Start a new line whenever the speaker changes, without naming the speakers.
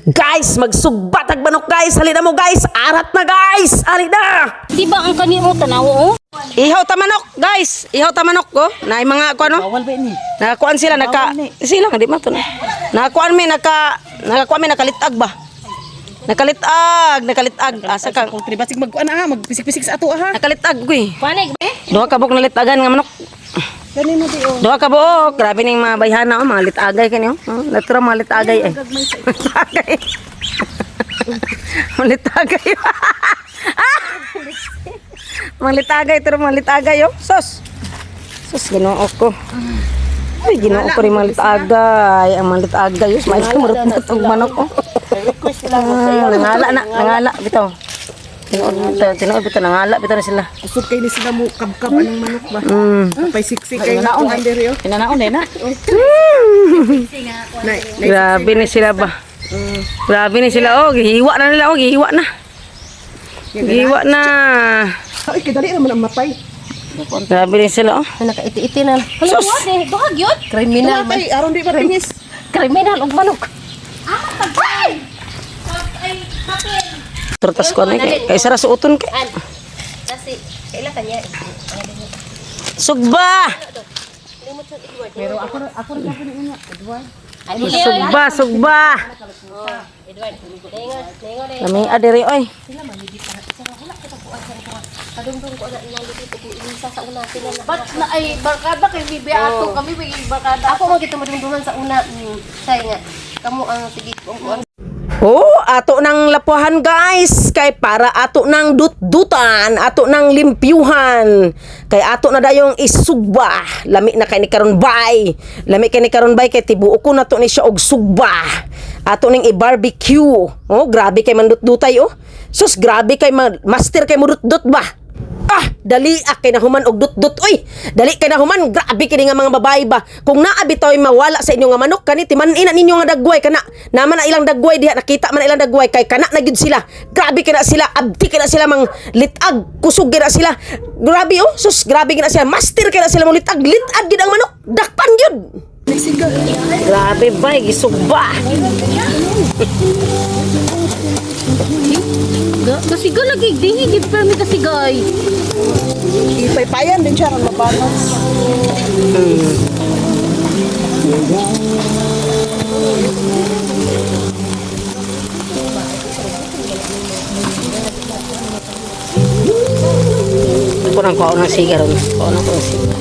Guys, magsugbatag manok guys. Halina mo guys. Arat na guys. Halina.
Di ba ang kanimo tanaw oh?
Ihaw ta manok guys. Ihaw ta manok ko. Na mga kuan no.
Bawal ba ini?
Nakakuan sila sila di man to. Nakakuan mi nakalitag ba. Nakalitag. Asa kang
Kung tribasig magkuan magpisik-pisik sa ato
nakalitag ko eh.
Panay ba?
Duha ka buk nalitagan nga manok.
Gani mo di oh.
Duha ka buok. Grabe ning mga bayhana oh, mga litagay kani oh. Natira mga litagay eh. Litagay. Mga litagay. Mga litagay, pero mga litagay oh. Sos. Ginoo ko. Ay, ginoo ko rin mga litagay. Ang mga litagay oh. May kumurot na itong manok oh.
Request sila mo sayo.
Nangala bitaw. Tinood bitaw, nangala bitaw na sila.
Usod kay ni sila mo kabkab anong manok ba? Pay siksik kay na
Nanaon,
kuan diri oh.
Pinanaon na.
Grabe ni sila ba? Grabe ni sila oh. Gihiwa na nila oh. Gihiwa na.
Ay kadali naman ang matay.
Grabe ni sila oh.
Nakaiti-iti na. Hala
Sus.
what eh? Duhag yun? Kriminal man.
Matay aron di ba pinis?
Kriminal og manok.
Tertas ko na kay sara suoton kay.
Kasi kailan kanya?
Sugba.
Pero ako rin ako niya Edward.
Sugba.
Edward, ningon eh.
Lami adiri oy.
Kadungdong ko na inang dito ko inisa sa una sila na. Ba't na ay barkada kay bibi ato kami biging barkada. Ako man kita madungdungan sa una. Say nga. Kamu ang sige kung
Oh, ato nang lapuhan guys. Kay para ato nang dutdutan, ato nang limpyuhan. Kay ato na dayong isugba. Lami na kay ni karon bay. Lami kay ni karon bay kay tibuok ko na to ni siya og sugba. Ato ning i-barbecue. Oh, grabe kay mandutdutay oh. Sus, grabe kay master kay mudutdut ba? Dali kay nahuman og dutdut oy. Dali kay nahuman, grabe kini nga mga babae ba. Kung naa bitaw mawala sa inyo nga manok kani timan-ina ninyo nga dagway kana. Naman na ilang dagway diha nakita man na ilang dagway kay kana na gyud sila. Grabe kay na sila, abdi kay na sila mang litag, kusog kay na sila. Grabe oh, sus, grabe kay na sila. Master kay na sila mong litag, litag gyud ang manok. Dakpan gyud. Grabe ba, gisugba.
kasi lagi dingi gid permi kasi gay.
Ipaypayan din siya ron mabalance.
Ako nang kaon ng siga ron. Kaon ako ng siga.